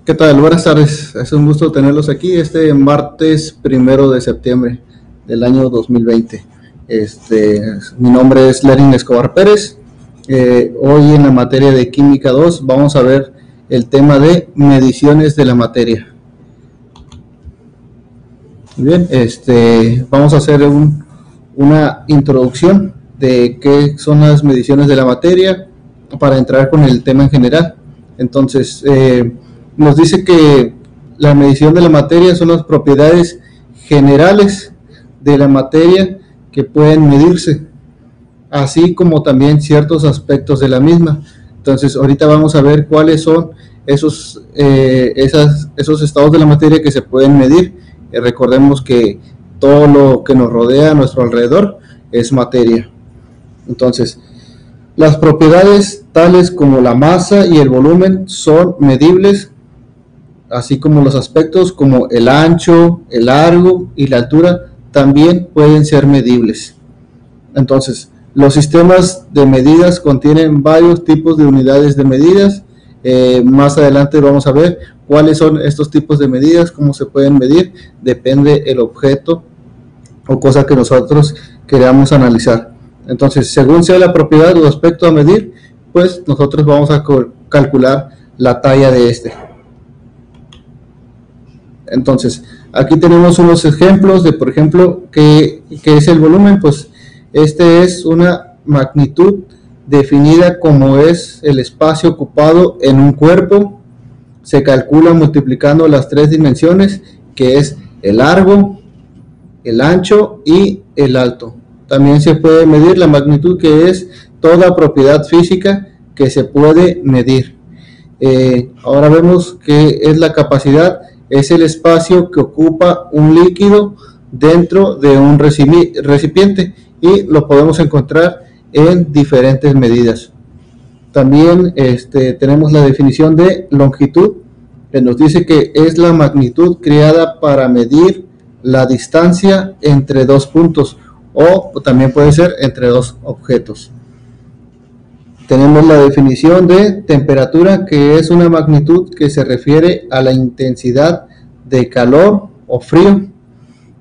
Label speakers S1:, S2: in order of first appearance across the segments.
S1: ¿Qué tal? Buenas tardes. Es un gusto tenerlos aquí este martes 1 de septiembre del año 2020. Mi nombre es Lerin Escobar Pérez. Hoy en la materia de Química 2 vamos a ver el tema de mediciones de la materia. Bien, vamos a hacer una introducción de qué son las mediciones de la materia para entrar con el tema en general. Entonces, nos dice que la medición de la materia son las propiedades generales de la materia que pueden medirse, así como también ciertos aspectos de la misma. Entonces, ahorita vamos a ver cuáles son esos estados de la materia que se pueden medir. Recordemos que todo lo que nos rodea a nuestro alrededor es materia. Entonces, las propiedades tales como la masa y el volumen son medibles, así como los aspectos como el ancho, el largo y la altura también pueden ser medibles. Entonces, los sistemas de medidas contienen varios tipos de unidades de medidas. Más adelante vamos a ver cuáles son estos tipos de medidas, cómo se pueden medir, depende el objeto o cosa que nosotros queramos analizar. Entonces, según sea la propiedad o aspecto a medir, pues nosotros vamos a calcular la talla de este. Entonces, aquí tenemos unos ejemplos de, por ejemplo, ¿qué es el volumen? Pues este es una magnitud definida como es el espacio ocupado en un cuerpo. Se calcula multiplicando las tres dimensiones, que es el largo, el ancho y el alto. También se puede medir la magnitud, que es toda propiedad física que se puede medir. Ahora vemos que es la capacidad, es el espacio que ocupa un líquido dentro de un recipiente y lo podemos encontrar en diferentes medidas. También tenemos la definición de longitud, que nos dice que es la magnitud creada para medir la distancia entre dos puntos, o también puede ser entre dos objetos. Tenemos la definición de temperatura, que es una magnitud que se refiere a la intensidad de calor o frío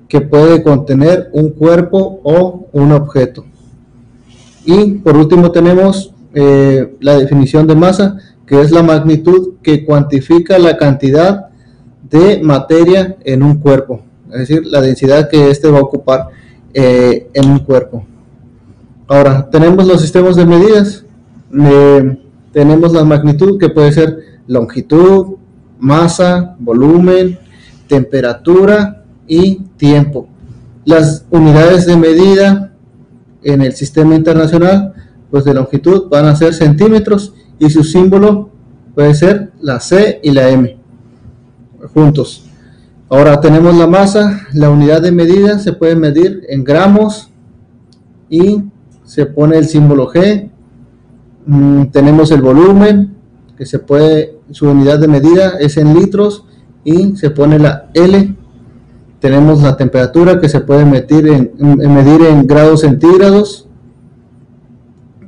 S1: que puede contener un cuerpo o un objeto. Y por último tenemos la definición de masa, que es la magnitud que cuantifica la cantidad de materia en un cuerpo, es decir, la densidad que éste va a ocupar en un cuerpo. Ahora, tenemos los sistemas de medidas. Tenemos la magnitud, que puede ser longitud, masa, volumen, temperatura y tiempo. Las unidades de medida en el sistema internacional, pues de longitud van a ser centímetros y su símbolo puede ser la C y la M juntos. Ahora tenemos la masa. La unidad de medida se puede medir en gramos y se pone el símbolo G. Tenemos el volumen, que su unidad de medida es en litros y se pone la L. Tenemos la temperatura, que se puede medir en grados centígrados.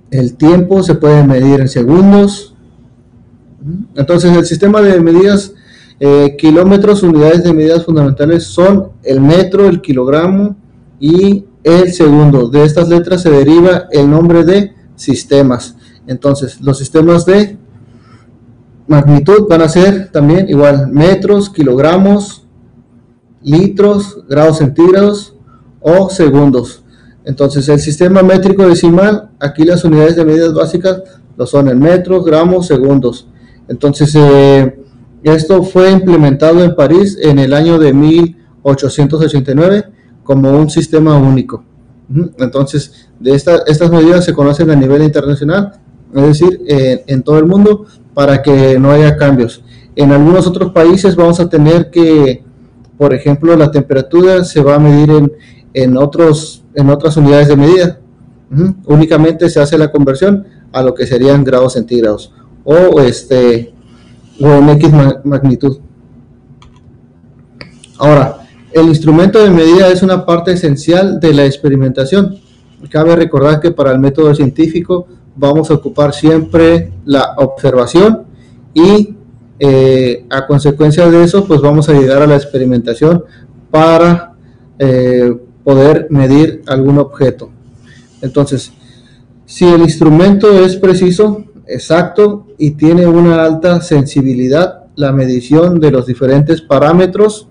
S1: El tiempo se puede medir en segundos. Entonces, el sistema de medidas, kilómetros, unidades de medidas fundamentales son el metro, el kilogramo y el segundo. De estas letras se deriva el nombre de sistemas. Entonces, los sistemas de magnitud van a ser también igual: metros, kilogramos, litros, grados centígrados o segundos. Entonces, el sistema métrico decimal, aquí las unidades de medidas básicas lo son en metros, gramos, segundos. Entonces, esto fue implementado en París en el año de 1889 como un sistema único. Entonces, estas medidas se conocen a nivel internacional, es decir, en todo el mundo, para que no haya cambios. En algunos otros países vamos a tener que, por ejemplo, la temperatura se va a medir en otras unidades de medida. Únicamente se hace la conversión a lo que serían grados centígrados o en X magnitud. Ahora, el instrumento de medida es una parte esencial de la experimentación. Cabe recordar que para el método científico vamos a ocupar siempre la observación y a consecuencia de eso, pues vamos a llegar a la experimentación para poder medir algún objeto. Entonces, si el instrumento es preciso, exacto y tiene una alta sensibilidad, la medición de los diferentes parámetros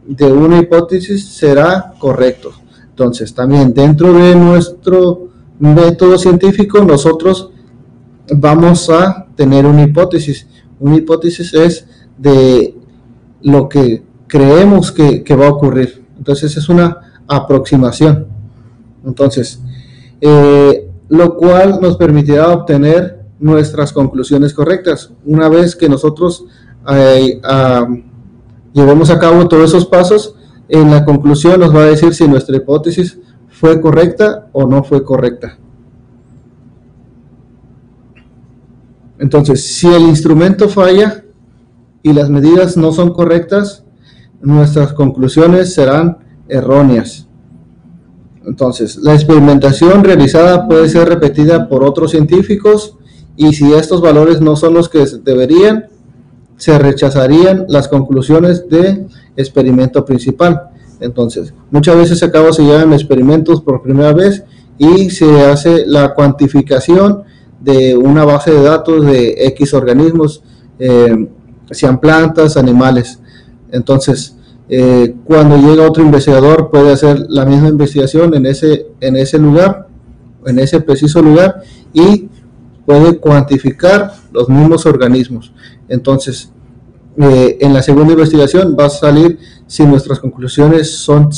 S1: de una hipótesis será correcto. Entonces, también dentro de nuestro método científico, nosotros vamos a tener una hipótesis. Una hipótesis es de lo que creemos que va a ocurrir. Entonces, es una aproximación. Entonces, lo cual nos permitirá obtener nuestras conclusiones correctas. Una vez que nosotros llevemos a cabo todos esos pasos, en la conclusión nos va a decir si nuestra hipótesis fue correcta o no fue correcta. Entonces, si el instrumento falla y las medidas no son correctas, nuestras conclusiones serán erróneas. Entonces, la experimentación realizada puede ser repetida por otros científicos y si estos valores no son los que deberían, se rechazarían las conclusiones del experimento principal. Entonces, muchas veces se llevan experimentos por primera vez y se hace la cuantificación de una base de datos de X organismos, sean plantas, animales. Entonces, cuando llega otro investigador puede hacer la misma investigación en ese lugar, en ese preciso lugar, y puede cuantificar los mismos organismos. Entonces, en la segunda investigación va a salir si nuestras conclusiones son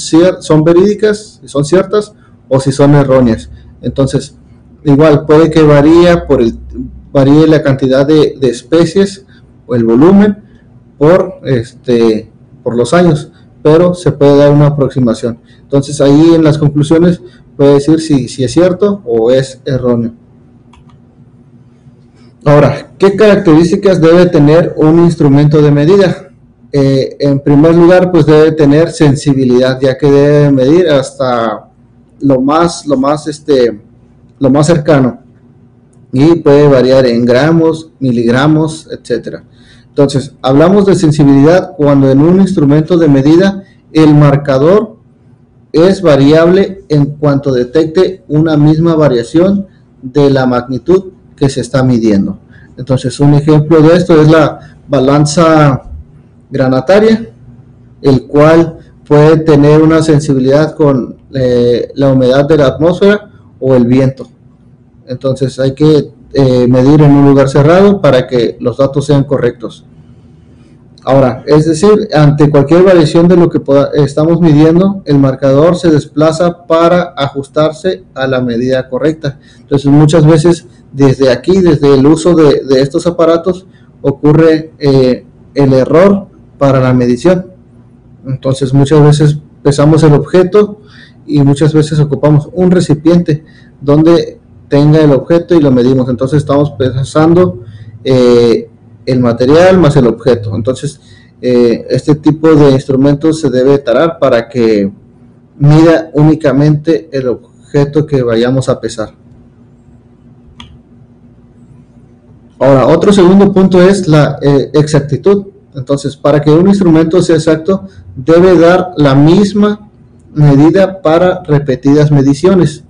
S1: verídicas, si son ciertas o si son erróneas. Entonces, igual puede que varíe la cantidad de especies o el volumen por los años, pero se puede dar una aproximación. Entonces, ahí en las conclusiones puede decir si es cierto o es erróneo. Ahora, ¿qué características debe tener un instrumento de medida? En primer lugar, pues debe tener sensibilidad, ya que debe medir hasta lo más cercano, y puede variar en gramos, miligramos, etcétera. Entonces, hablamos de sensibilidad cuando en un instrumento de medida el marcador es variable en cuanto detecte una misma variación de la magnitud que se está midiendo. Entonces, un ejemplo de esto es la balanza granataria, el cual puede tener una sensibilidad con la humedad de la atmósfera o el viento. Entonces, hay que medir en un lugar cerrado para que los datos sean correctos. Ahora, es decir, ante cualquier variación de lo que estamos midiendo, el marcador se desplaza para ajustarse a la medida correcta. Entonces, muchas veces desde aquí, desde el uso de estos aparatos, ocurre el error para la medición. Entonces, muchas veces pesamos el objeto y muchas veces ocupamos un recipiente donde tenga el objeto y lo medimos. Entonces, estamos pesando el material más el objeto. Entonces, este tipo de instrumentos se debe tarar para que mida únicamente el objeto que vayamos a pesar. Ahora, otro segundo punto es la exactitud. Entonces, para que un instrumento sea exacto, debe dar la misma medida para repetidas mediciones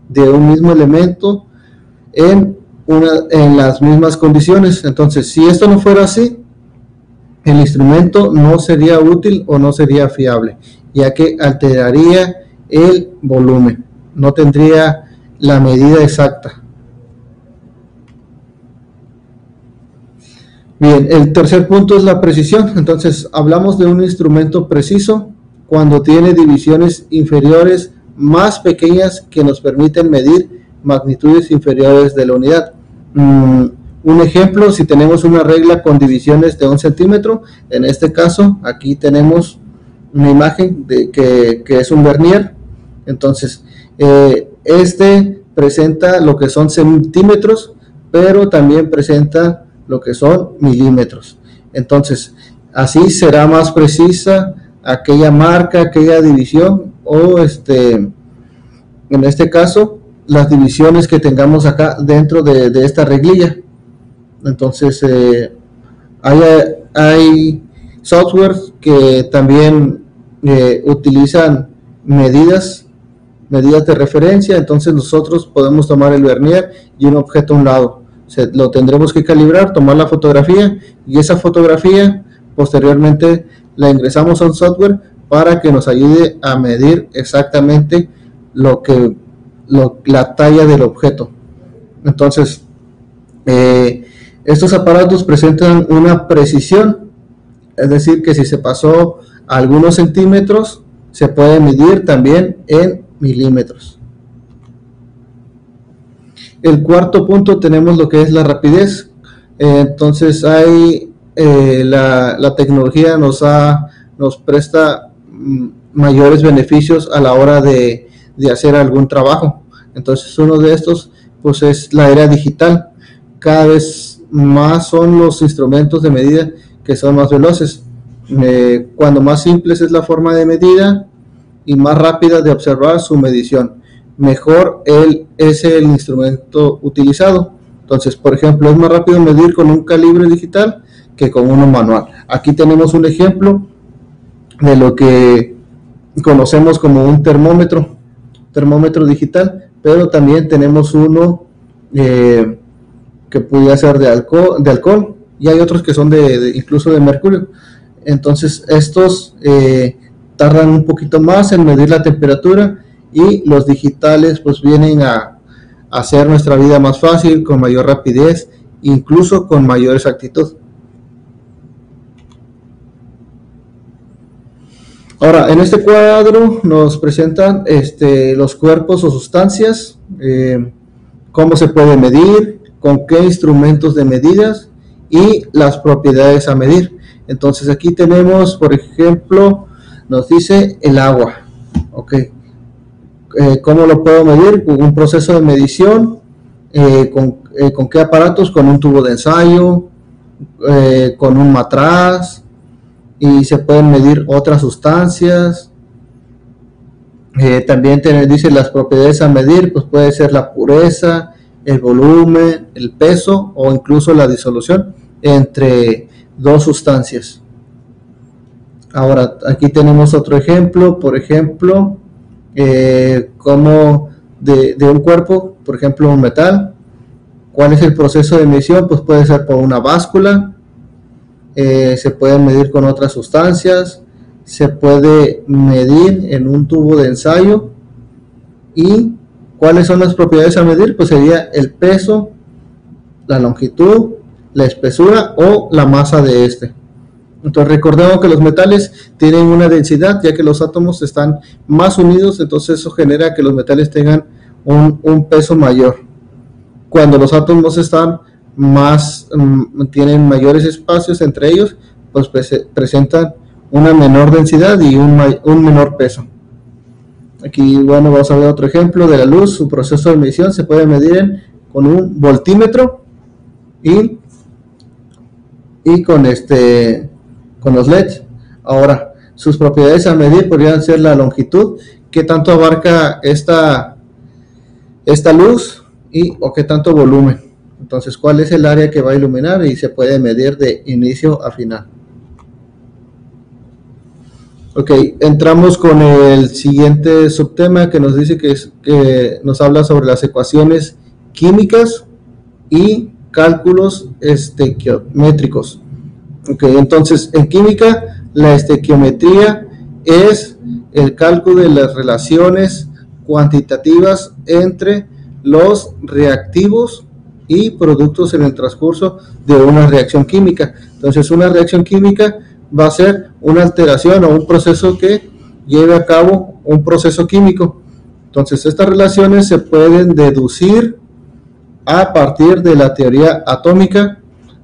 S1: de un mismo elemento en las mismas condiciones. Entonces, si esto no fuera así, el instrumento no sería útil o no sería fiable, ya que alteraría el volumen, no tendría la medida exacta. Bien, el tercer punto es la precisión. Entonces, hablamos de un instrumento preciso cuando tiene divisiones inferiores más pequeñas que nos permiten medir magnitudes inferiores de la unidad. Un ejemplo, si tenemos una regla con divisiones de 1 centímetro, en este caso, aquí tenemos una imagen de que es un vernier. Entonces, presenta lo que son centímetros, pero también presenta lo que son milímetros. Entonces, así será más precisa aquella marca, aquella división, o en este caso, las divisiones que tengamos acá dentro de esta reglilla. Entonces, hay hay softwares que también utilizan medidas de referencia. Entonces nosotros podemos tomar el vernier y un objeto a un lado. Lo tendremos que calibrar, tomar la fotografía, y esa fotografía posteriormente la ingresamos a un software para que nos ayude a medir exactamente la talla del objeto. Entonces estos aparatos presentan una precisión, es decir, que si se pasó algunos centímetros, se puede medir también en milímetros. El cuarto punto tenemos lo que es la rapidez. Entonces hay la tecnología nos presta mayores beneficios a la hora de hacer algún trabajo. Entonces uno de estos pues es la era digital. Cada vez más son los instrumentos de medida que son más veloces. Cuando más simples es la forma de medida y más rápida de observar su medición, mejor es el instrumento utilizado. Entonces, por ejemplo, es más rápido medir con un calibre digital que con uno manual. Aquí tenemos un ejemplo de lo que conocemos como un termómetro digital, pero también tenemos uno que puede ser de alcohol, y hay otros que son incluso de mercurio. Entonces estos tardan un poquito más en medir la temperatura, y los digitales pues vienen a hacer nuestra vida más fácil, con mayor rapidez, incluso con mayor exactitud. Ahora, en este cuadro nos presentan los cuerpos o sustancias, cómo se puede medir, con qué instrumentos de medidas y las propiedades a medir. Entonces aquí tenemos, por ejemplo, nos dice el agua. Ok. ¿Cómo lo puedo medir? Con un proceso de medición. ¿Con qué aparatos? Con un tubo de ensayo, con un matraz, y se pueden medir otras sustancias. También dice las propiedades a medir, pues puede ser la pureza, el volumen, el peso o incluso la disolución entre dos sustancias. Ahora, aquí tenemos otro ejemplo, por ejemplo, como de un cuerpo, por ejemplo, un metal. ¿Cuál es el proceso de medición? Pues puede ser por una báscula, se puede medir con otras sustancias, se puede medir en un tubo de ensayo. ¿Y cuáles son las propiedades a medir? Pues sería el peso, la longitud, la espesura o la masa de este. Entonces recordemos que los metales tienen una densidad, ya que los átomos están más unidos, entonces eso genera que los metales tengan un peso mayor. Cuando los átomos están tienen mayores espacios entre ellos, pues presentan una menor densidad y un menor peso. Aquí, bueno, vamos a ver otro ejemplo de la luz. Su proceso de medición se puede medir con un voltímetro y con los LEDs. Ahora, sus propiedades a medir podrían ser la longitud, qué tanto abarca esta luz o qué tanto volumen. Entonces, ¿cuál es el área que va a iluminar? Y se puede medir de inicio a final. Ok, entramos con el siguiente subtema que nos dice que nos habla sobre las ecuaciones químicas y cálculos estequiométricos. Ok, entonces en química la estequiometría es el cálculo de las relaciones cuantitativas entre los reactivos y productos en el transcurso de una reacción química. Entonces una reacción química va a ser una alteración o un proceso que lleve a cabo un proceso químico. Entonces estas relaciones se pueden deducir a partir de la teoría atómica,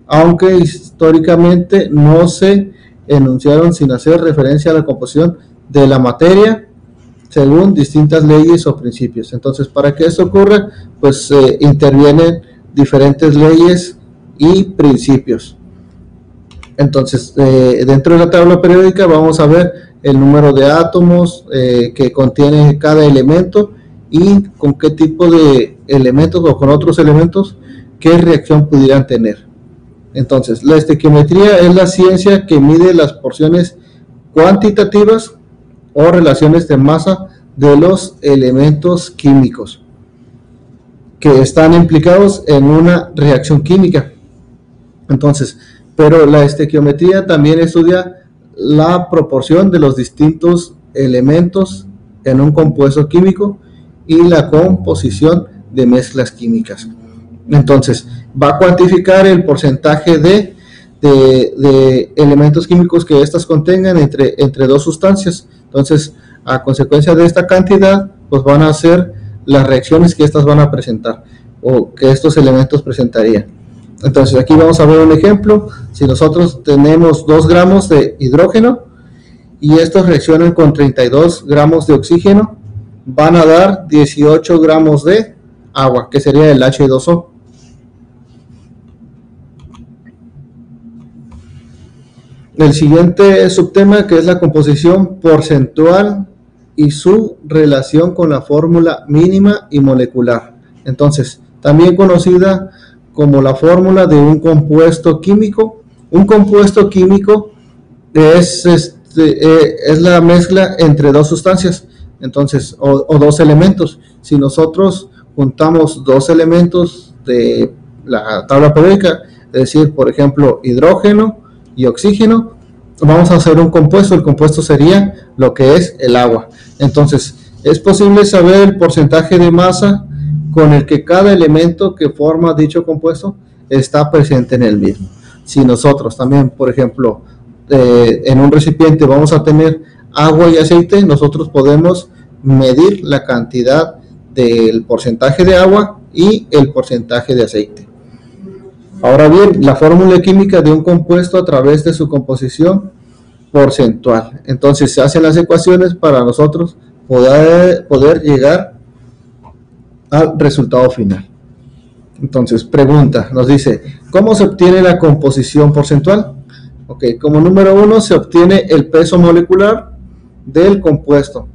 S1: aunque históricamente no se enunciaron sin hacer referencia a la composición de la materia según distintas leyes o principios. Entonces, para que esto ocurra, pues intervienen diferentes leyes y principios. Entonces, dentro de la tabla periódica vamos a ver el número de átomos que contiene cada elemento y con qué tipo de elementos o con otros elementos qué reacción pudieran tener. Entonces, la estequiometría es la ciencia que mide las porciones cuantitativas o relaciones de masa de los elementos químicos que están implicados en una reacción química. Entonces, pero la estequiometría también estudia la proporción de los distintos elementos en un compuesto químico y la composición de mezclas químicas. Entonces, va a cuantificar el porcentaje de elementos químicos que éstas contengan entre dos sustancias. Entonces, a consecuencia de esta cantidad, pues van a ser las reacciones que éstas van a presentar o que estos elementos presentarían. Entonces, aquí vamos a ver un ejemplo. Si nosotros tenemos 2 gramos de hidrógeno y estos reaccionan con 32 gramos de oxígeno, van a dar 18 gramos de agua, que sería el H2O. El siguiente subtema, que es la composición porcentual y su relación con la fórmula mínima y molecular. Entonces, también conocida como la fórmula de un compuesto químico. Un compuesto químico es la mezcla entre dos sustancias, entonces, o dos elementos. Si nosotros juntamos dos elementos de la tabla periódica, es decir, por ejemplo, hidrógeno y oxígeno, vamos a hacer un compuesto. El compuesto sería lo que es el agua. Entonces, es posible saber el porcentaje de masa con el que cada elemento que forma dicho compuesto está presente en el mismo. Si nosotros también, por ejemplo, en un recipiente vamos a tener agua y aceite, nosotros podemos medir la cantidad del porcentaje de agua y el porcentaje de aceite. Ahora bien, la fórmula química de un compuesto a través de su composición porcentual. Entonces, se hacen las ecuaciones para nosotros poder llegar al resultado final. Entonces, pregunta, nos dice, ¿cómo se obtiene la composición porcentual? Ok, como número 1 se obtiene el peso molecular del compuesto.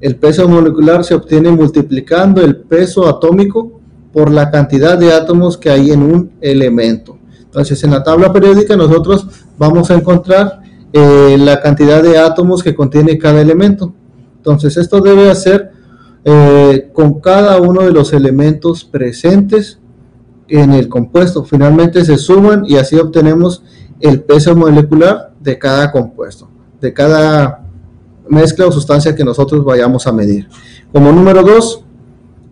S1: El peso molecular se obtiene multiplicando el peso atómico por la cantidad de átomos que hay en un elemento. Entonces, en la tabla periódica nosotros vamos a encontrar la cantidad de átomos que contiene cada elemento. Entonces, esto debe hacer con cada uno de los elementos presentes en el compuesto. Finalmente se suman y así obtenemos el peso molecular de cada compuesto, de cada mezcla o sustancia que nosotros vayamos a medir. Como número 2,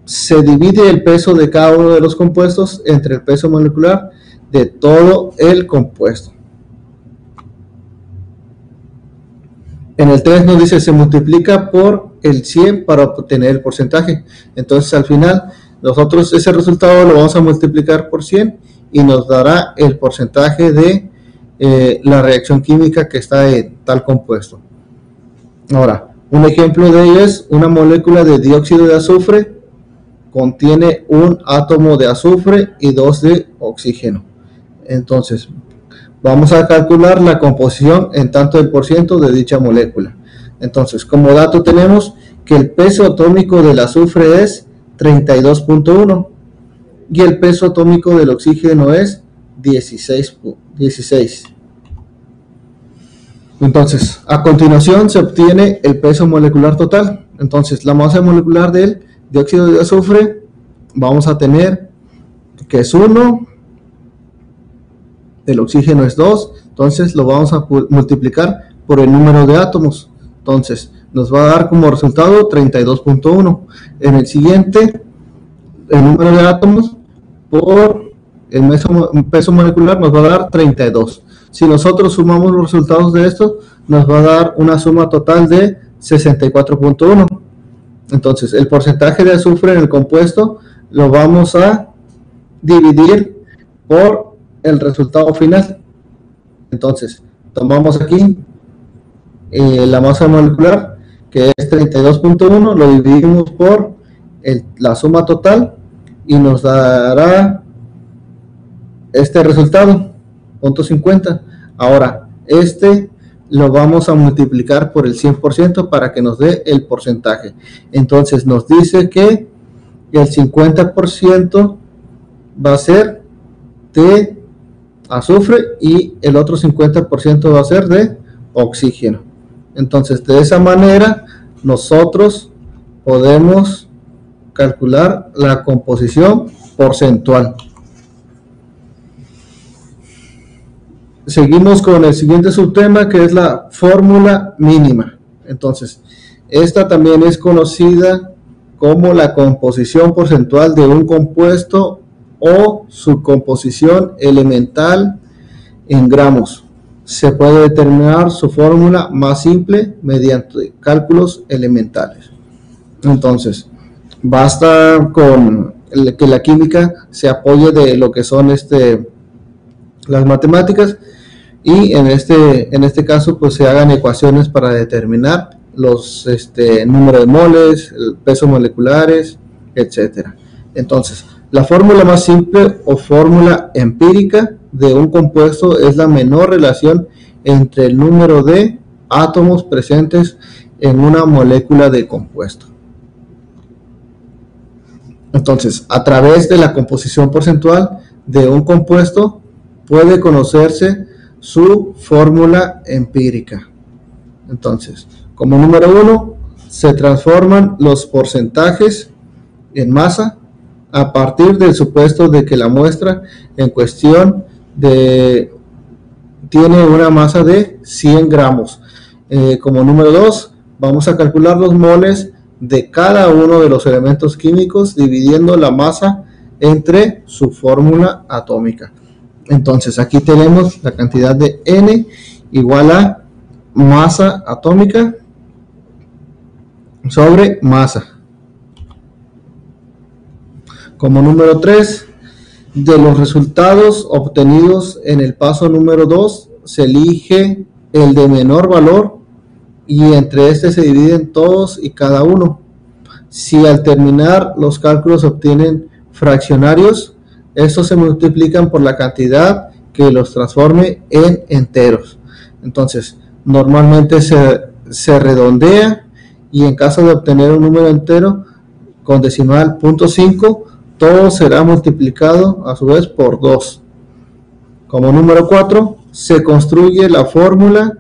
S1: se divide el peso de cada uno de los compuestos entre el peso molecular de todo el compuesto. En el 3 nos dice se multiplica por el 100 para obtener el porcentaje. Entonces al final nosotros ese resultado lo vamos a multiplicar por 100 y nos dará el porcentaje de la reacción química que está en tal compuesto. Ahora, un ejemplo de ello es una molécula de dióxido de azufre contiene un átomo de azufre y 2 de oxígeno. Entonces, vamos a calcular la composición en tanto del porciento de dicha molécula. Entonces, como dato tenemos que el peso atómico del azufre es 32.1 y el peso atómico del oxígeno es 16. Entonces, a continuación se obtiene el peso molecular total. Entonces, la masa molecular del dióxido de azufre vamos a tener que es 1, el oxígeno es 2, entonces lo vamos a multiplicar por el número de átomos. Entonces, nos va a dar como resultado 32.1. En el siguiente, el número de átomos por el peso molecular nos va a dar 32. Si nosotros sumamos los resultados de esto, nos va a dar una suma total de 64.1. Entonces, el porcentaje de azufre en el compuesto lo vamos a dividir por el resultado final. Entonces, tomamos aquí la masa molecular, que es 32.1, lo dividimos por la suma total y nos dará este resultado, 0.50. Ahora, lo vamos a multiplicar por el 100% para que nos dé el porcentaje. Entonces, nos dice que el 50% va a ser de azufre y el otro 50% va a ser de oxígeno. Entonces, de esa manera nosotros podemos calcular la composición porcentual. Seguimos con el siguiente subtema, que es la fórmula mínima. Entonces, esta también es conocida como la composición porcentual de un compuesto o su composición elemental en gramos. Se puede determinar su fórmula más simple mediante cálculos elementales. Entonces, basta con que la química se apoye de lo que son las matemáticas, y en este caso pues se hagan ecuaciones para determinar los número de moles, el peso moleculares, etcétera. Entonces, la fórmula más simple o fórmula empírica de un compuesto es la menor relación entre el número de átomos presentes en una molécula de compuesto. Entonces, a través de la composición porcentual de un compuesto puede conocerse su fórmula empírica. Entonces, como número 1, se transforman los porcentajes en masa a partir del supuesto de que la muestra en cuestión tiene una masa de 100 gramos. Como número 2, vamos a calcular los moles de cada uno de los elementos químicos dividiendo la masa entre su fórmula atómica. Entonces, aquí tenemos la cantidad de N igual a masa atómica sobre masa. Como número 3, de los resultados obtenidos en el paso número 2, se elige el de menor valor y entre este se dividen todos y cada uno. Si al terminar los cálculos obtienen fraccionarios, estos se multiplican por la cantidad que los transforme en enteros. Entonces, normalmente se redondea, y en caso de obtener un número entero con decimal 0.5, todo será multiplicado a su vez por 2. Como número 4, se construye la fórmula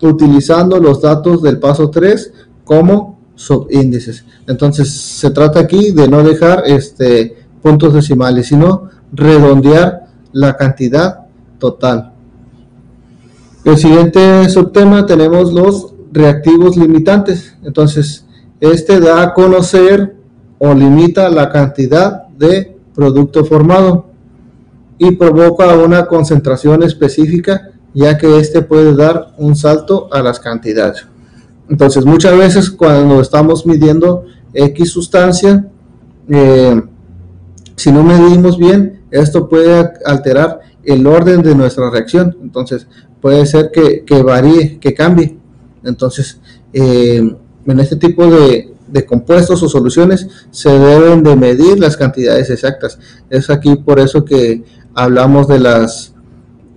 S1: utilizando los datos del paso 3 como subíndices. Entonces, se trata aquí de no dejar puntos decimales, sino redondear la cantidad total. El siguiente subtema tenemos los reactivos limitantes. Entonces, da a conocer o limita la cantidad de producto formado y provoca una concentración específica, ya que puede dar un salto a las cantidades. Entonces, muchas veces cuando estamos midiendo X sustancia, si no medimos bien, esto puede alterar el orden de nuestra reacción. Entonces, puede ser que varíe, que cambie. Entonces, en este tipo de compuestos o soluciones se deben de medir las cantidades exactas. Es aquí por eso que hablamos de las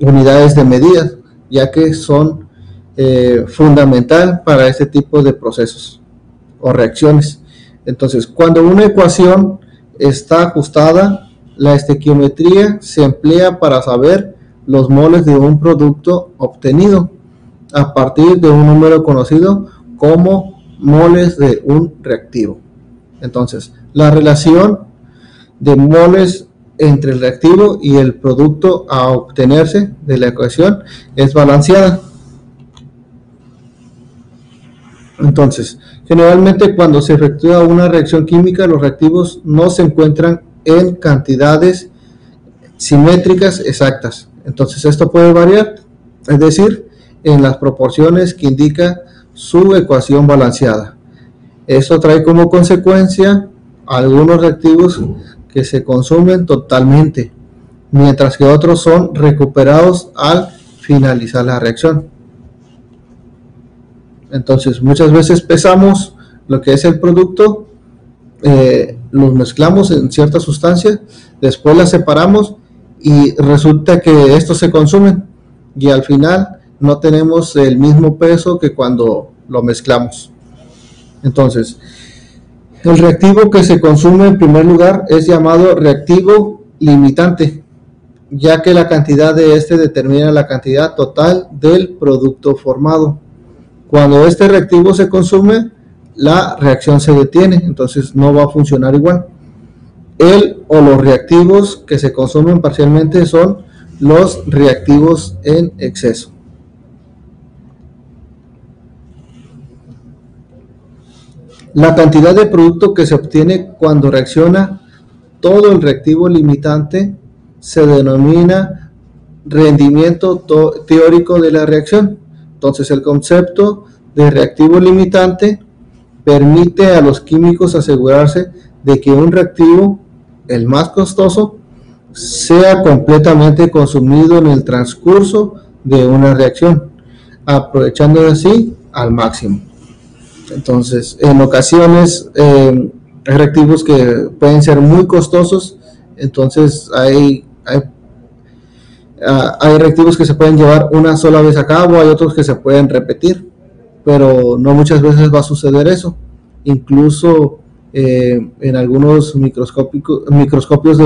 S1: unidades de medida, ya que son fundamental para este tipo de procesos o reacciones. Entonces, cuando una ecuación está ajustada, la estequiometría se emplea para saber los moles de un producto obtenido a partir de un número conocido como moles de un reactivo. Entonces, la relación de moles entre el reactivo y el producto a obtenerse de la ecuación es balanceada. Entonces, generalmente cuando se efectúa una reacción química, los reactivos no se encuentran en cantidades simétricas exactas. Entonces, esto puede variar, es decir, en las proporciones que indica su ecuación balanceada. Esto trae como consecuencia algunos reactivos que se consumen totalmente, mientras que otros son recuperados al finalizar la reacción. Entonces, muchas veces pesamos lo que es el producto, los mezclamos en cierta sustancia, después las separamos y resulta que estos se consumen y al final no tenemos el mismo peso que cuando lo mezclamos. Entonces, el reactivo que se consume en primer lugar es llamado reactivo limitante. ya que la cantidad de este determina la cantidad total del producto formado. Cuando este reactivo se consume, la reacción se detiene, entonces no va a funcionar igual. El o los reactivos que se consumen parcialmente son los reactivos en exceso. La cantidad de producto que se obtiene cuando reacciona todo el reactivo limitante se denomina rendimiento teórico de la reacción. Entonces, el concepto de reactivo limitante permite a los químicos asegurarse de que un reactivo, el más costoso, sea completamente consumido en el transcurso de una reacción, aprovechando así al máximo. Entonces, en ocasiones hay reactivos que pueden ser muy costosos, entonces hay reactivos que se pueden llevar una sola vez a cabo, hay otros que se pueden repetir, pero no muchas veces va a suceder eso. Incluso en algunos microscopios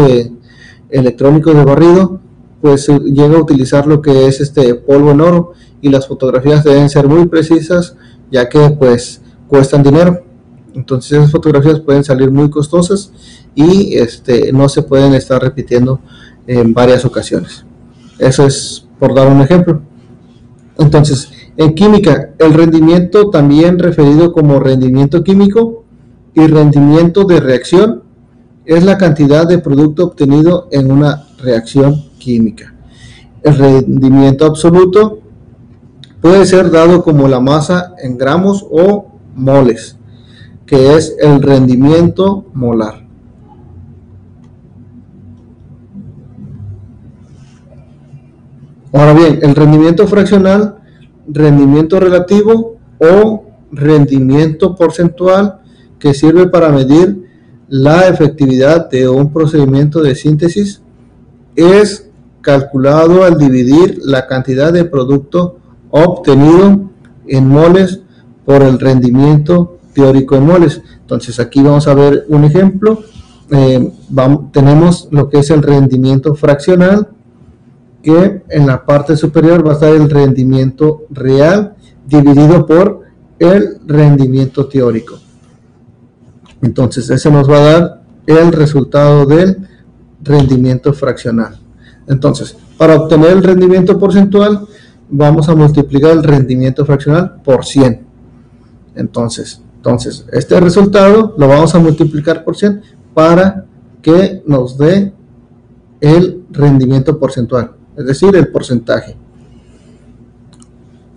S1: electrónicos de barrido, pues se llega a utilizar lo que es polvo en oro, y las fotografías deben ser muy precisas, ya que pues cuestan dinero. Entonces esas fotografías pueden salir muy costosas y no se pueden estar repitiendo en varias ocasiones. Eso es por dar un ejemplo. Entonces, en química, el rendimiento, también referido como rendimiento químico y rendimiento de reacción, es la cantidad de producto obtenido en una reacción química. El rendimiento absoluto puede ser dado como la masa en gramos o moles, que es el rendimiento molar. Ahora bien, el rendimiento fraccional, rendimiento relativo o rendimiento porcentual, que sirve para medir la efectividad de un procedimiento de síntesis, es calculado al dividir la cantidad de producto obtenido en moles por el rendimiento teórico en moles. Entonces aquí vamos a ver un ejemplo. Tenemos lo que es el rendimiento fraccional, que en la parte superior va a estar el rendimiento real dividido por el rendimiento teórico. Entonces ese nos va a dar el resultado del rendimiento fraccional. Entonces, para obtener el rendimiento porcentual, vamos a multiplicar el rendimiento fraccional por 100. Entonces este resultado lo vamos a multiplicar por 100 para que nos dé el rendimiento porcentual, es decir, el porcentaje.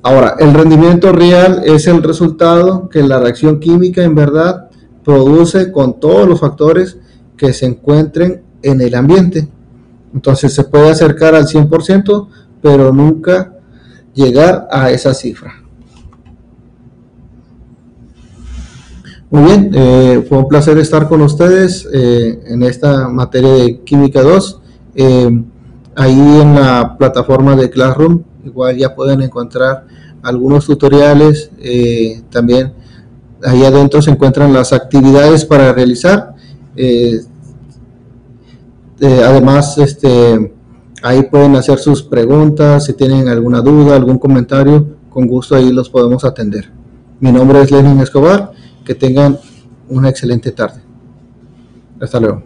S1: Ahora, el rendimiento real es el resultado que la reacción química en verdad produce con todos los factores que se encuentren en el ambiente. Entonces se puede acercar al 100%, pero nunca llegar a esa cifra. Muy bien, fue un placer estar con ustedes en esta materia de Química 2. Ahí en la plataforma de Classroom igual ya pueden encontrar algunos tutoriales. También ahí adentro se encuentran las actividades para realizar. Además, ahí pueden hacer sus preguntas. Si tienen alguna duda, algún comentario, con gusto ahí los podemos atender. Mi nombre es Lenin Escobar. Que tengan una excelente tarde. Hasta luego.